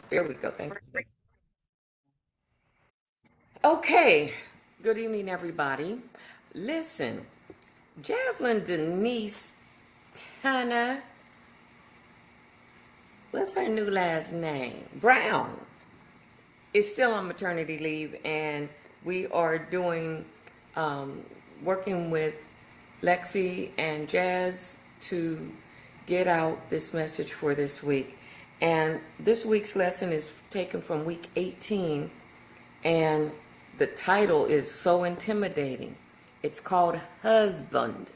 There we go. Thank you. Okay. Good evening, everybody. Listen, Jaslyn Denise Tanner, what's her new last name? Brown is still on maternity leave, and we are doing, um, working with Lexi and Jazz to get out this message for this week. And this week's lesson is taken from week 18. And the title is so intimidating. It's called Husband.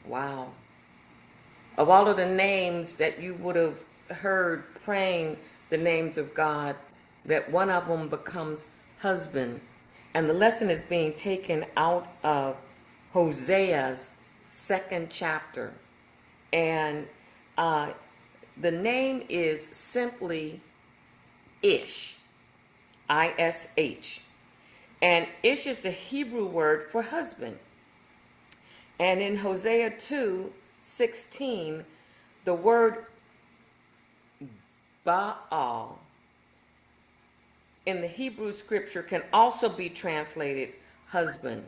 Wow. Of all of the names that you would have heard praying the names of God, that one of them becomes husband. And the lesson is being taken out of Hosea's second chapter. And the name is simply Ish, Ish. And Ish is the Hebrew word for husband. And in Hosea 2:16, the word Baal in the Hebrew scripture can also be translated husband.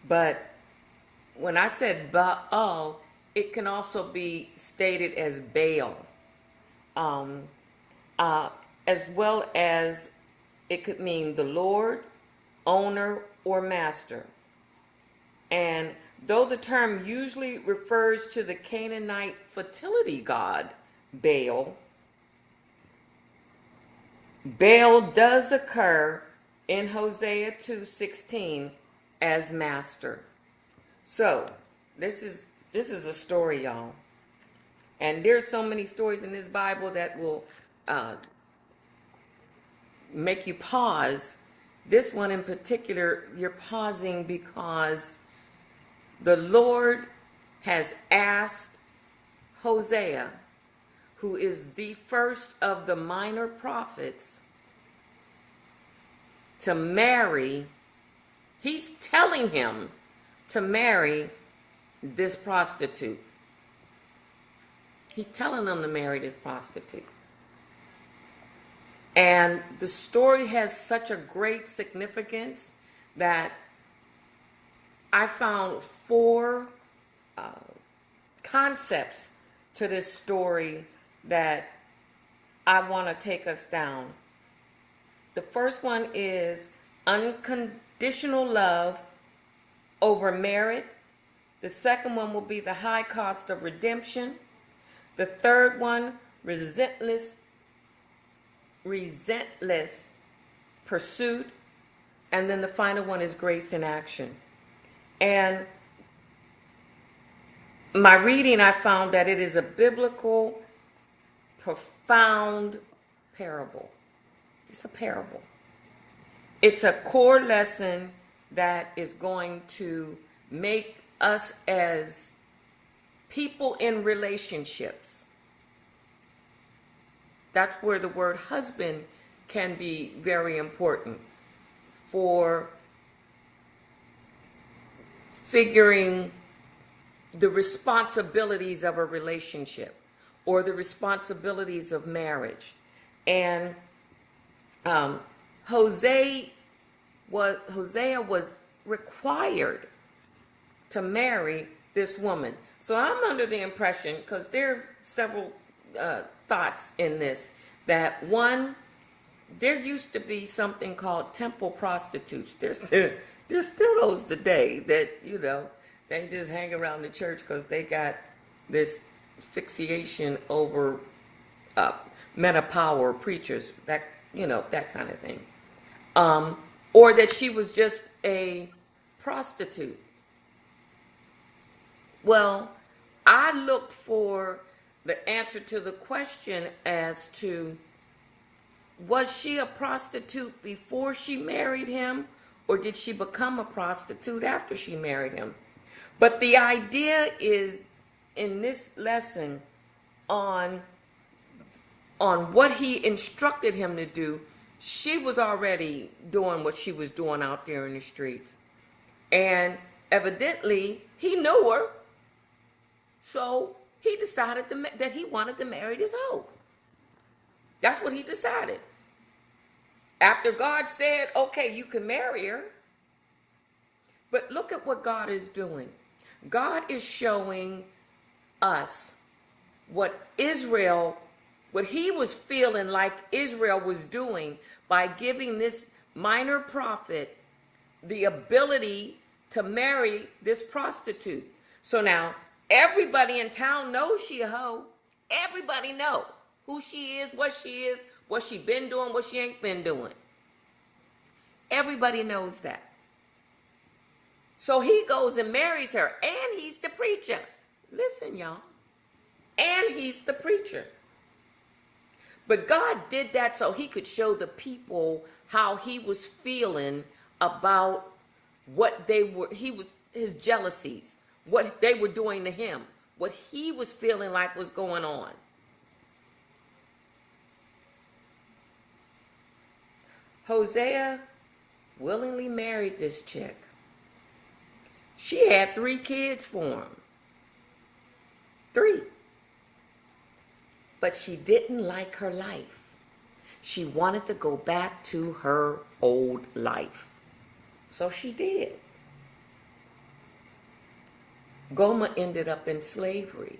But when I said Baal, it can also be stated as Baal, um, uh, as well as it could mean the Lord, owner, or master. And though the term usually refers to the Canaanite fertility god, Baal, Baal does occur in Hosea 2:16 as master. So, this is a story, y'all. And there's so many stories in this Bible that will uh, make you pause. This one in particular, you're pausing because the Lord has asked Hosea, who is the first of the minor prophets, to marry. He's telling him to marry this prostitute. He's telling them to marry this prostitute. And the story has such a great significance that I found four uh, concepts to this story that I want to take us down. The first one is unconditional love over merit. The second one will be the high cost of redemption. The third one, resentless pursuit. And then the final one is grace in action. And my reading, I found that it is a biblical, profound parable. It's a parable. It's a core lesson that is going to make us as people in relationships. That's where the word husband can be very important for figuring the responsibilities of a relationship or the responsibilities of marriage. And um, Hosea was required to marry this woman. So I'm under the impression, because there are several thoughts in this, that one, there used to be something called temple prostitutes. There's still those today that, they just hang around the church because they got this fixation over uh, meta power preachers, that kind of thing. Or that she was just a prostitute. Well, I looked for the answer to the question as to, was she a prostitute before she married him, or did she become a prostitute after she married him? But the idea is in this lesson on what he instructed him to do. She was already doing what she was doing out there in the streets. And evidently, he knew her. So he decided that he wanted to marry this hoe. That's what he decided. After God said, okay, you can marry her. But look at what God is doing. God is showing us what Israel, what he was feeling like Israel was doing by giving this minor prophet the ability to marry this prostitute. So now everybody in town knows she a hoe. Everybody know who she is, what she been doing, what she ain't been doing. Everybody knows that. So he goes and marries her, and he's the preacher. Listen, y'all. And he's the preacher. But God did that so he could show the people how he was feeling about what they were, his jealousies, what they were doing to him, what he was feeling like was going on. Hosea willingly married this chick. She had 3 kids for him. 3. But she didn't like her life. She wanted to go back to her old life. So she did. Gomer ended up in slavery.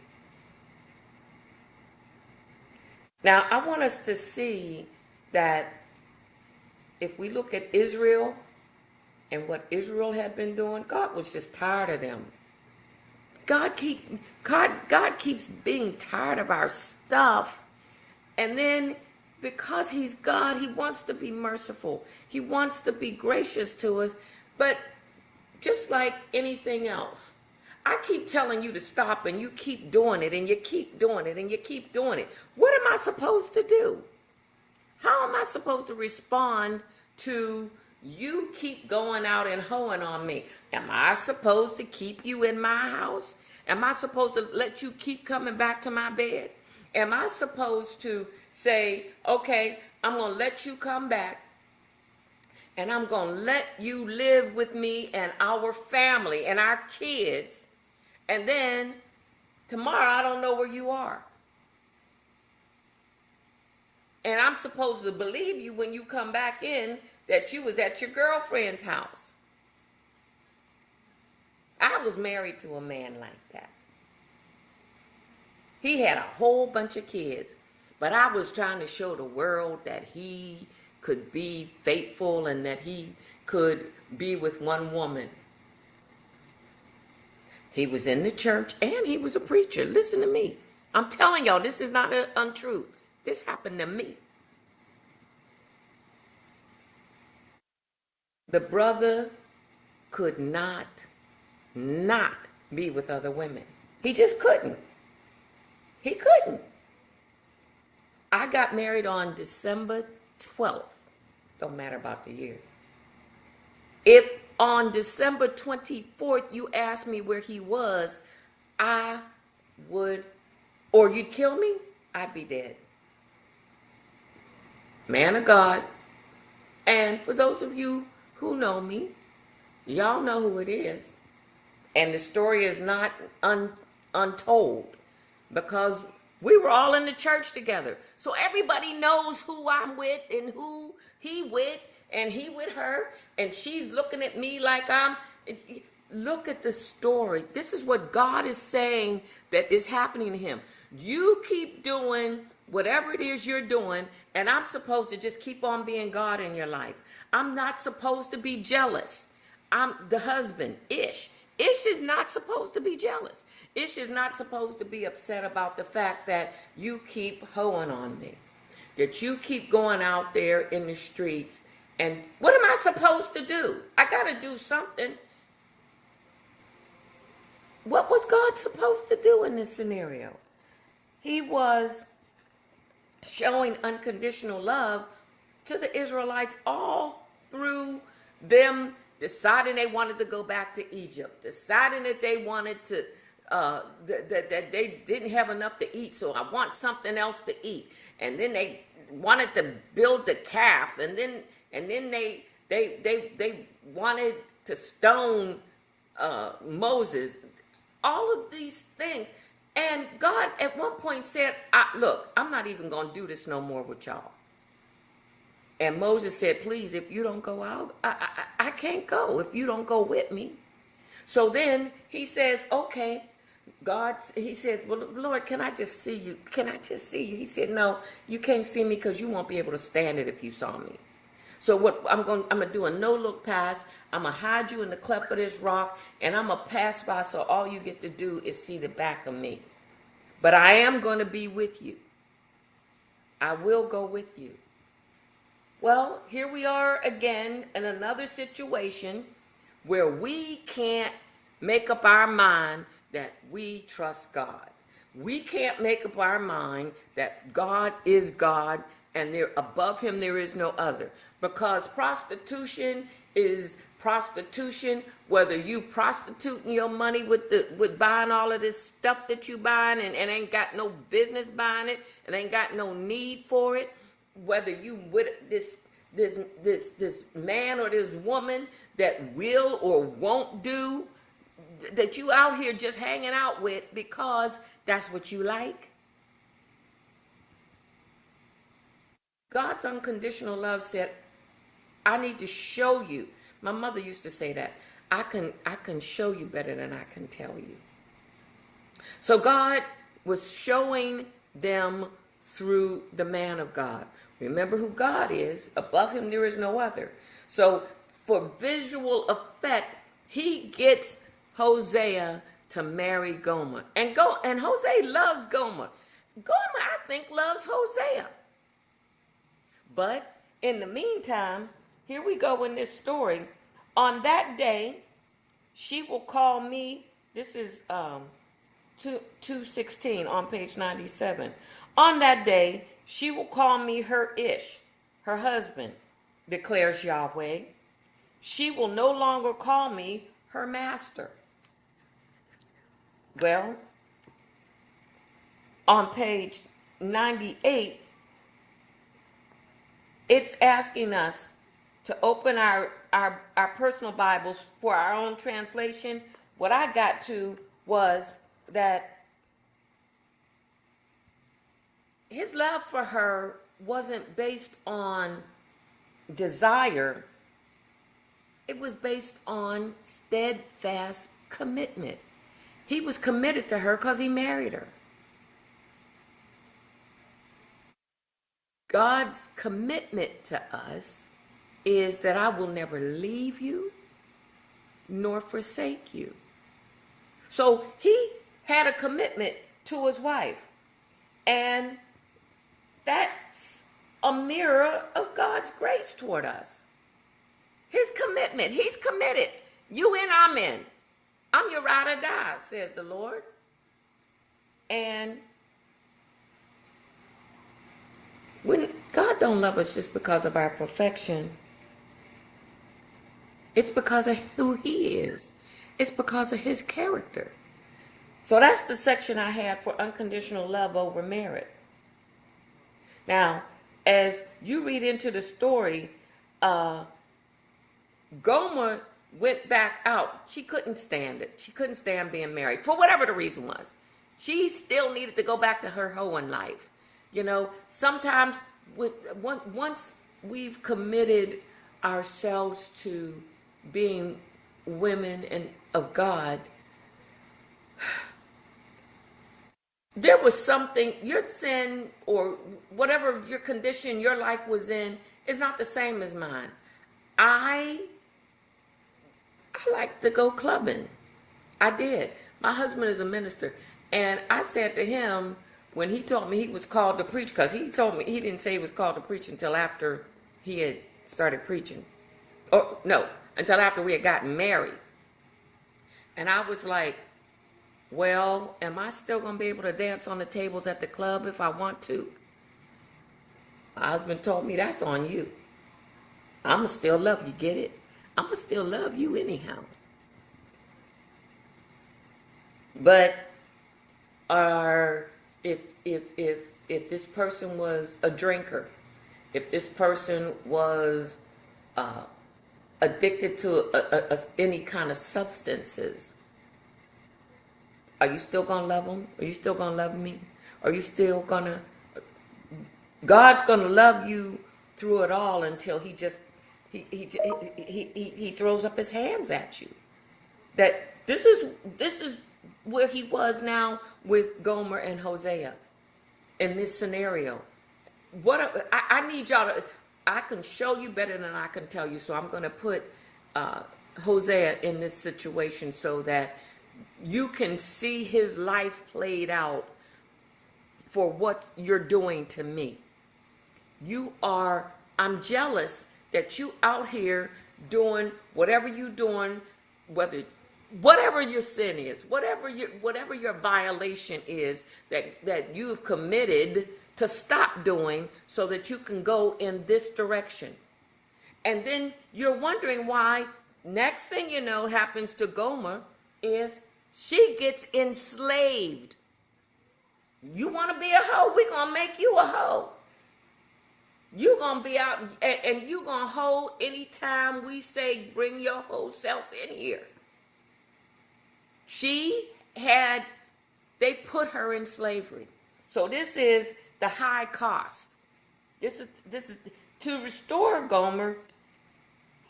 Now, I want us to see that if we look at Israel and what Israel had been doing, God was just tired of them. God keeps being tired of our stuff. And then because he's God, he wants to be merciful. He wants to be gracious to us. But just like anything else, I keep telling you to stop and you keep doing it and you keep doing it and you keep doing it. What am I supposed to do? How am I supposed to respond to you keep going out and hoeing on me? Am I supposed to keep you in my house? Am I supposed to let you keep coming back to my bed? Am I supposed to say, okay, I'm going to let you come back and I'm going to let you live with me and our family and our kids, and then tomorrow I don't know where you are? And I'm supposed to believe you when you come back in that you was at your girlfriend's house. I was married to a man like that. He had a whole bunch of kids, but I was trying to show the world that he could be faithful and that he could be with one woman. He was in the church and he was a preacher. Listen to me. I'm telling y'all, this is not an untruth. This happened to me. The brother could not be with other women. He just couldn't. He couldn't. I got married on December 12th. Don't matter about the year. If on December 24th you asked me where he was, I would, or you'd kill me, I'd be dead. Man of God. And for those of you who know me, y'all know who it is. And the story is not untold because we were all in the church together. So everybody knows who I'm with and who he with, and he with her, and she's looking at me like I'm... Look at the story. This is what God is saying that is happening to him. You keep doing whatever it is you're doing, and I'm supposed to just keep on being God in your life. I'm not supposed to be jealous. I'm the husband, Ish. Ish is not supposed to be jealous. Ish is not supposed to be upset about the fact that you keep hoeing on me, that you keep going out there in the streets. And what am I supposed to do? I got to do something. What was God supposed to do in this scenario? He was showing unconditional love to the Israelites all through them deciding they wanted to go back to Egypt, deciding that they wanted to, that they didn't have enough to eat, so I want something else to eat. And then they wanted to build the calf, and then they wanted to stone Moses. All of these things. And God at one point said, look, I'm not even going to do this no more with y'all. And Moses said, please, if you don't go out, I can't go if you don't go with me. So then he says, okay, he said, well, Lord, can I just see you? Can I just see you? He said, no, you can't see me because you won't be able to stand it if you saw me. So what I'm gonna do a no-look pass. I'm gonna hide you in the cleft of this rock, and I'm gonna pass by so all you get to do is see the back of me. But I am going to be with you. I will go with you. Well, here we are again in another situation where we can't make up our mind that we trust God. We can't make up our mind that God is God and there above him there is no other. Because prostitution is prostitution, whether you prostituting your money with buying all of this stuff that you buying and ain't got no business buying it and ain't got no need for it, whether you with this man or this woman that will or won't do, that you out here just hanging out with because that's what you like. God's unconditional love said, I need to show you. My mother used to say that. I can show you better than I can tell you. So God was showing them through the man of God. Remember who God is. Above him there is no other. So for visual effect, he gets Hosea to marry Gomer. And Hosea loves Gomer. Gomer, I think, loves Hosea. But in the meantime, here we go in this story. On that day, she will call me. This is 216 on page 97. On that day, she will call me her ish, her husband, declares Yahweh. She will no longer call me her master. Well, on page 98, it's asking us to open our personal Bibles for our own translation. What I got to was that his love for her wasn't based on desire. It was based on steadfast commitment. He was committed to her because he married her. God's commitment to us is that I will never leave you nor forsake you. So he had a commitment to his wife. And that's a mirror of God's grace toward us. His commitment. He's committed. You in, I'm in. I'm your ride or die, says the Lord. And when God don't love us just because of our perfection, it's because of who he is. It's because of his character. So that's the section I had for unconditional love over merit. Now, as you read into the story, Gomer went back out. She couldn't stand it. She couldn't stand being married, for whatever the reason was. She still needed to go back to her hoeing life. You know, sometimes once we've committed ourselves to being women and of God, there was something, your sin or whatever your condition your life was in is not the same as mine. I like to go clubbing. I did. My husband is a minister. And I said to him, when he told me he was called to preach, because he told me he didn't say he was called to preach until after he had started preaching. Or no, until after we had gotten married. And I was like, well, am I still going to be able to dance on the tables at the club if I want to? My husband told me, that's on you. I'm going to still love you, get it? I'm going to still love you anyhow. But if this person was a drinker, if this person was addicted to any kind of substances, Are you still going to love him? Are you still going to love me? Are you still going to, God's going to love you through it all until he throws up his hands at you. That this is where he was now with Gomer and Hosea in this scenario. I need y'all to, I can show you better than I can tell you, so I'm going to put Hosea in this situation so that you can see his life played out for what you're doing to me. I'm jealous that you out here doing whatever you doing, whatever your sin is, whatever your violation is that you've committed to stop doing so that you can go in this direction. And then you're wondering why next thing you know happens to Gomer is she gets enslaved. You want to be a hoe? We're going to make you a hoe. You're going to be out and you're going to hoe anytime we say bring your whole self in here. They put her in slavery. So this is the high cost. This is to restore Gomer.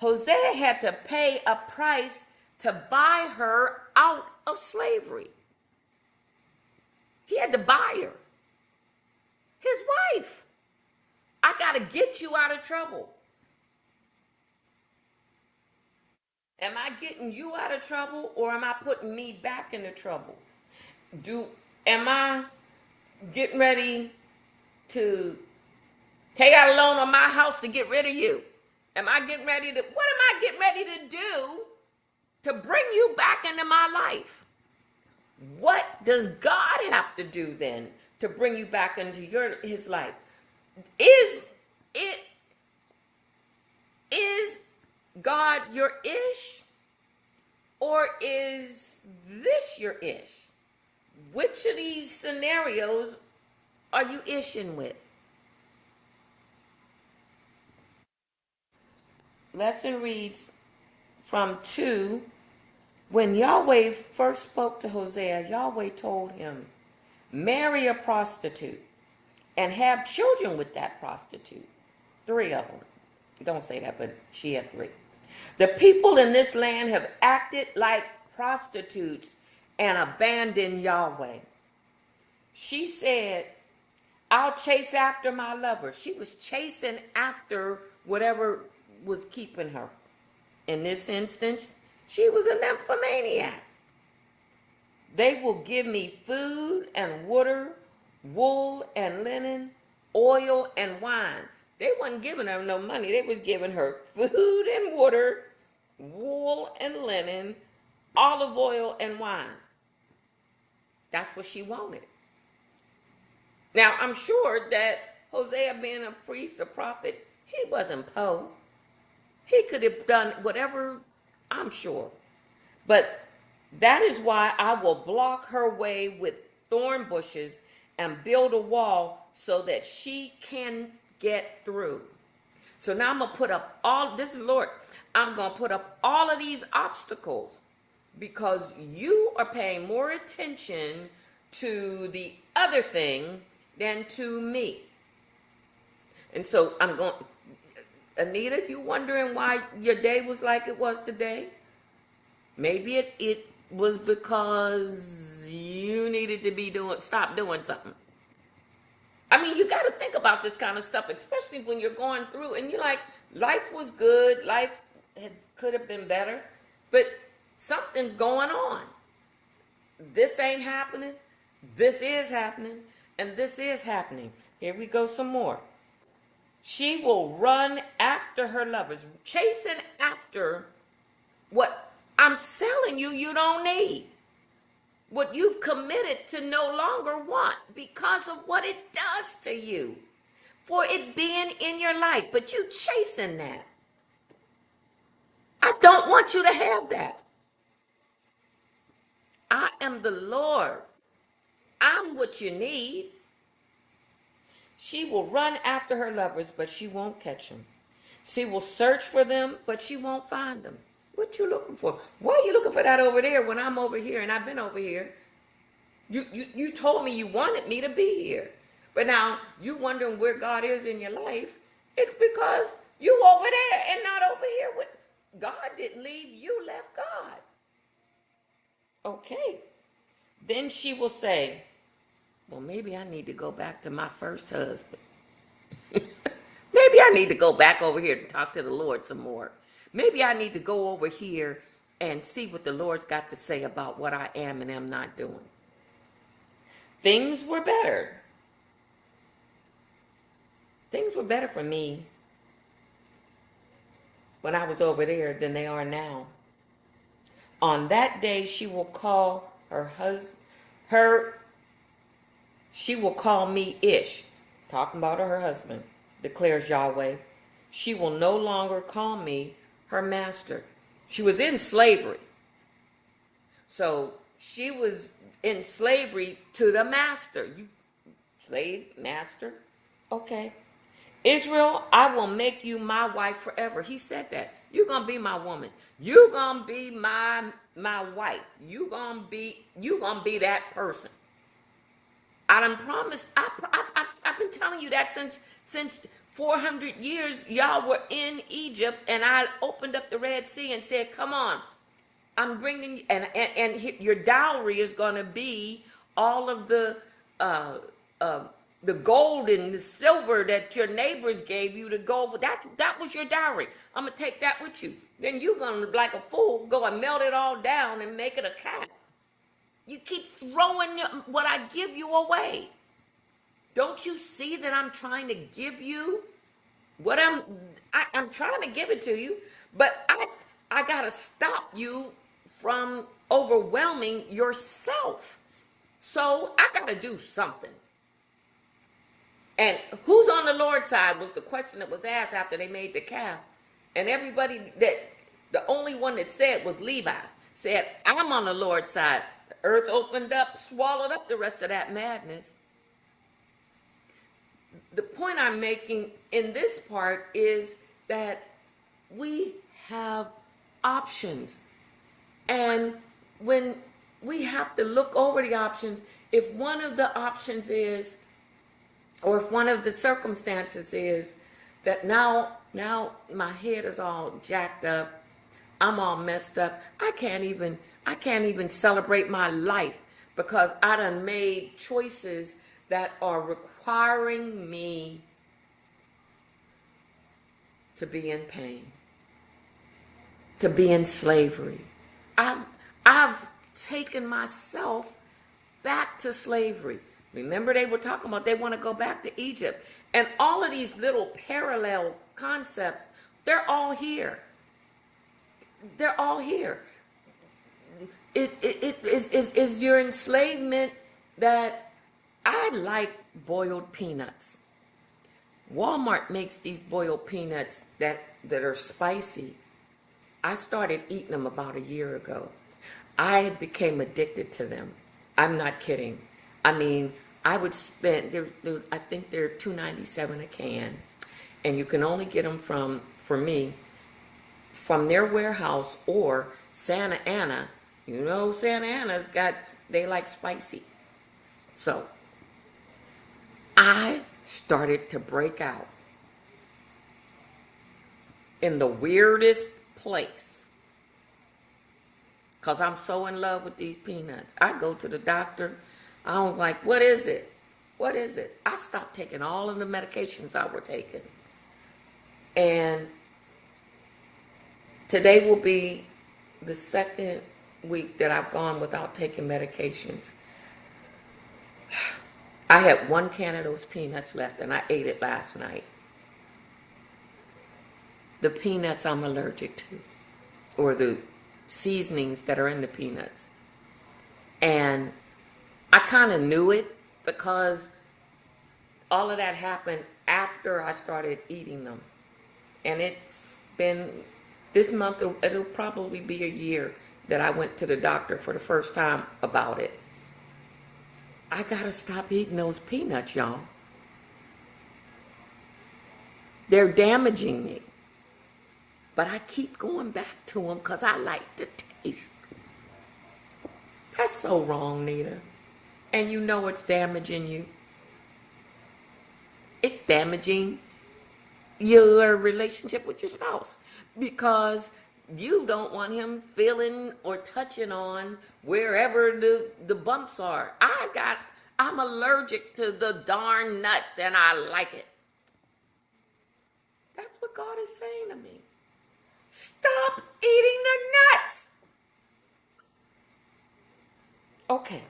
Hosea had to pay a price to buy her out of slavery. He had to buy her. His wife. I got to get you out of trouble. Am I getting you out of trouble or am I putting me back into trouble? Am I getting ready to take out a loan on my house to get rid of you? What am I getting ready to do to bring you back into my life? What does God have to do then to bring you back into his life? Is God your ish? Or is this your ish? Which of these scenarios are you ishing with? Lesson reads from 2. When Yahweh first spoke to Hosea, Yahweh told him, marry a prostitute and have children with that prostitute. 3 of them. Don't say that, but she had 3. The people in this land have acted like prostitutes and abandoned Yahweh. She said, I'll chase after my lover. She was chasing after whatever was keeping her. In this instance, she was a nymphomaniac. They will give me food and water, wool and linen, oil and wine. They wasn't giving her no money. They was giving her food and water, wool and linen, olive oil and wine. That's what she wanted. Now, I'm sure that Hosea being a priest, a prophet, he wasn't poor. He could have done whatever, I'm sure. But that is why I will block her way with thorn bushes and build a wall so that she can get through. So now I'm going to put up I'm going to put up all of these obstacles because you are paying more attention to the other thing than to me. And so Anita, you wondering why your day was like it was today? Maybe it was because you needed to stop doing something. I mean, you got to think about this kind of stuff, especially when you're going through and you're like, life was good, life could have been better, but something's going on. This ain't happening, this is happening, and this is happening. Here we go some more. She will run after her lovers, chasing after what I'm selling you don't need. What you've committed to no longer want because of what it does to you. For it being in your life, but you chasing that. I don't want you to have that. I am the Lord. I'm what you need. She will run after her lovers, but she won't catch them. She will search for them, but she won't find them. What you looking for? Why are you looking for that over there when I'm over here and I've been over here? You told me you wanted me to be here. But now you wondering where God is in your life. It's because you over there and not over here with God. Didn't leave you, left God. Okay. Then she will say, well, maybe I need to go back to my first husband. Maybe I need to go back over here to talk to the Lord some more. Maybe I need to go over here and see what the Lord's got to say about what I am and am not doing. Things were better. Things were better for me when I was over there than they are now. On that day, she will call she will call me Ish, talking about her husband, declares Yahweh. She will no longer call me her master. She was in slavery. So she was in slavery to the master. You slave, master? Okay. Israel, I will make you my wife forever. He said that. You're going to be my woman. You're going to be my wife. You're going to be that person. I done promised. I've been telling you that since 400 years y'all were in Egypt, and I opened up the Red Sea and said, come on, I'm bringing, and your dowry is going to be all of the gold and the silver that your neighbors gave you to go. That was your dowry. I'm going to take that with you. Then you're going to, like a fool, go and melt it all down and make it a calf. You keep throwing what I give you away. Don't you see that I'm trying to give you what I'm trying to give it to you, but I got to stop you from overwhelming yourself. So I got to do something. And who's on the Lord's side was the question that was asked after they made the calf. And the only one that said was Levi, said, I'm on the Lord's side. The earth opened up, swallowed up the rest of that madness. The point I'm making in this part is that we have options. And when we have to look over the options, if one of the options is, or if one of the circumstances is that now my head is all jacked up, I'm all messed up, I can't even celebrate my life because I done made choices that are requiring me to be in pain, to be in slavery. I've taken myself back to slavery. Remember, they were talking about they want to go back to Egypt. And all of these little parallel concepts, they're all here. They're all here. It is your enslavement that I like boiled peanuts. Walmart makes these boiled peanuts that are spicy. I started eating them about a year ago. I became addicted to them. I'm not kidding. I mean, I would spend, I think they're $2.97 a can. And you can only get them for me, from their warehouse or Santa Ana. You know, Santa Ana's they like spicy. So I started to break out in the weirdest place because I'm so in love with these peanuts. I go to the doctor. I was like, what is it? What is it? I stopped taking all of the medications I were taking. And today will be the second week that I've gone without taking medications. I had one can of those peanuts left, and I ate it last night. The peanuts I'm allergic to, or the seasonings that are in the peanuts. And I kind of knew it because all of that happened after I started eating them. And it's been, this month, it'll probably be a year that I went to the doctor for the first time about it. I gotta stop eating those peanuts, y'all. They're damaging me. But I keep going back to them because I like the taste. That's so wrong, Nita. and you know it's damaging you. It's damaging your relationship with your spouse because you don't want him feeling or touching on wherever the bumps are. I'm allergic to the darn nuts and I like it. That's what God is saying to me. Stop eating the nuts. Okay.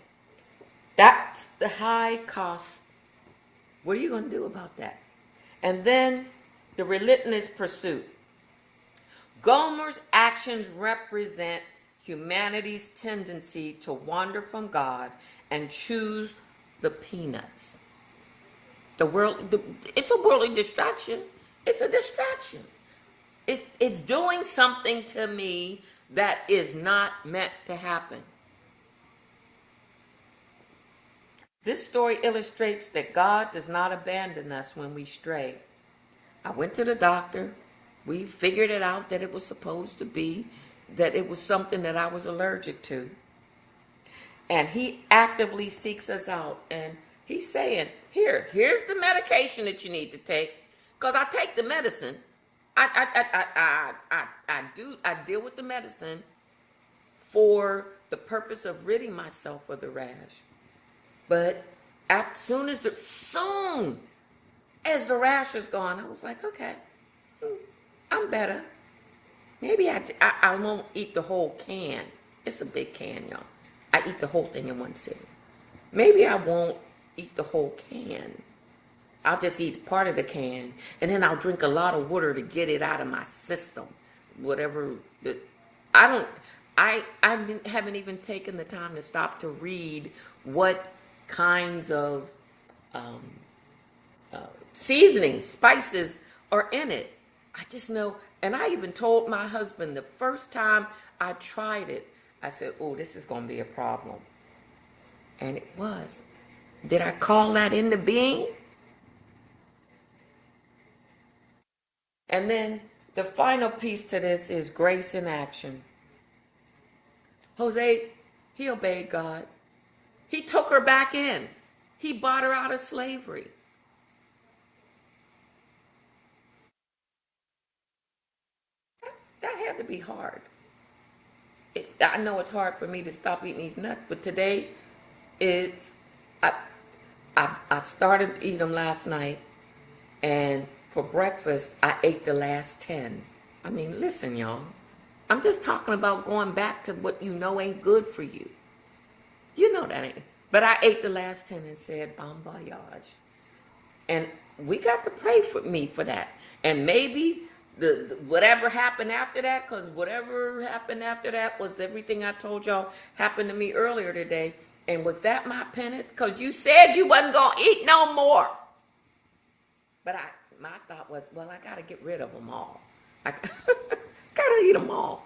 That's the high cost. What are you going to do about that? And then the relentless pursuit. Gomer's actions represent humanity's tendency to wander from God and choose the peanuts. It's a worldly distraction. It's a distraction. It's doing something to me that is not meant to happen. This story illustrates that God does not abandon us when we stray. I went to the doctor. We figured it out that it was supposed to be, that it was something that I was allergic to. And he actively seeks us out. And he's saying, here's the medication that you need to take. Because I take the medicine. I deal with the medicine for the purpose of ridding myself of the rash. But as soon as the rash is gone, I was like, okay, I'm better. Maybe I won't eat the whole can. It's a big can, y'all. I eat the whole thing in one sitting. Maybe I won't eat the whole can. I'll just eat part of the can, and then I'll drink a lot of water to get it out of my system. Whatever. I haven't even taken the time to stop to read what kinds of seasonings, spices are in it. I just know, and I even told my husband the first time I tried it, I said, oh, this is going to be a problem. And it was. Did I call that into being? And then the final piece to this is grace in action. Jose, he obeyed God. He took her back in. He bought her out of slavery. That had to be hard. I know it's hard for me to stop eating these nuts, but today I started eating them last night, and for breakfast I ate the last 10. I mean, listen, y'all. I'm just talking about going back to what you know ain't good for you. You know that ain't. But I ate the last 10 and said, bon voyage. And we got to pray for me for that. And maybe the whatever happened after that, because whatever happened after that was everything I told y'all happened to me earlier today. And was that my penance? Because you said you wasn't going to eat no more. But my thought was, well, I got to get rid of them all. I got to eat them all.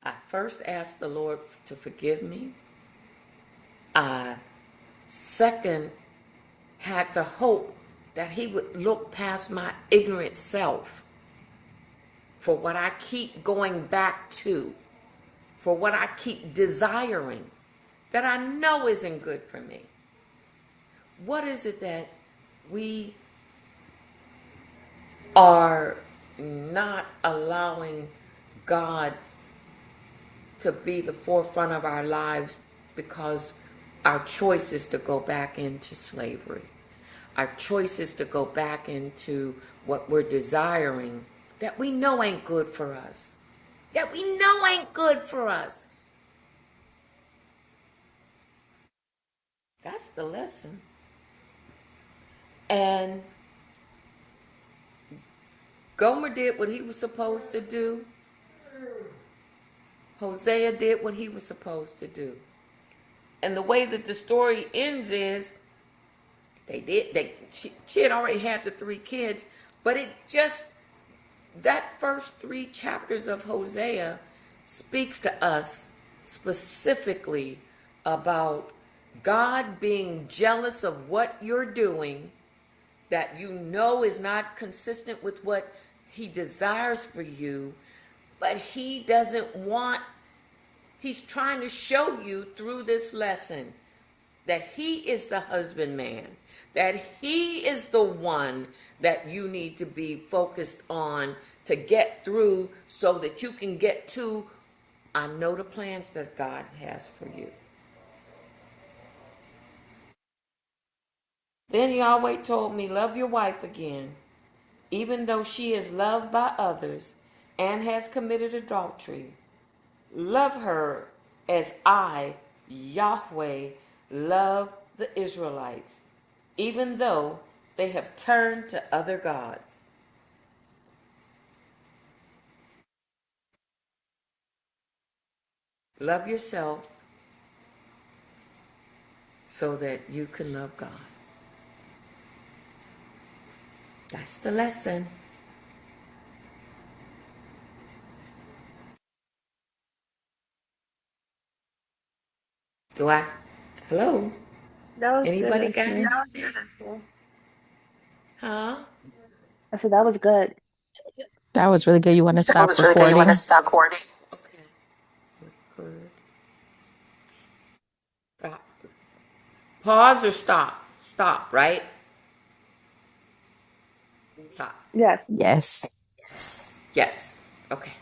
I first asked the Lord to forgive me. I second had to hope that he would look past my ignorant self for what I keep going back to, for what I keep desiring that I know isn't good for me. What is it that we are not allowing God to be the forefront of our lives because our choice is to go back into slavery? Our choice is to go back into what we're desiring that we know ain't good for us. That we know ain't good for us. That's the lesson. And Gomer did what he was supposed to do. Hosea did what he was supposed to do. And the way that the story ends is she had already had the 3 kids, but that first 3 chapters of Hosea speaks to us specifically about God being jealous of what you're doing that you know is not consistent with what he desires for you, But he doesn't want, he's trying to show you through this lesson that he is the husbandman, that he is the one that you need to be focused on to get through so that you can get to, I know the plans that God has for you. Then Yahweh told me, love your wife again, even though she is loved by others and has committed adultery. Love her as I, Yahweh, love the Israelites, even though they have turned to other gods. Love yourself so that you can love God. That's the lesson. Do I? Hello? That was Anybody good. got Yeah. anything? Yeah. Huh? I said that was good. That was really good. You want to That stop was really good. You want to recording? stop recording? Okay. Record. Stop. Pause or stop? Stop, right? Stop. Yes. Yes. Yes. Yes. Okay.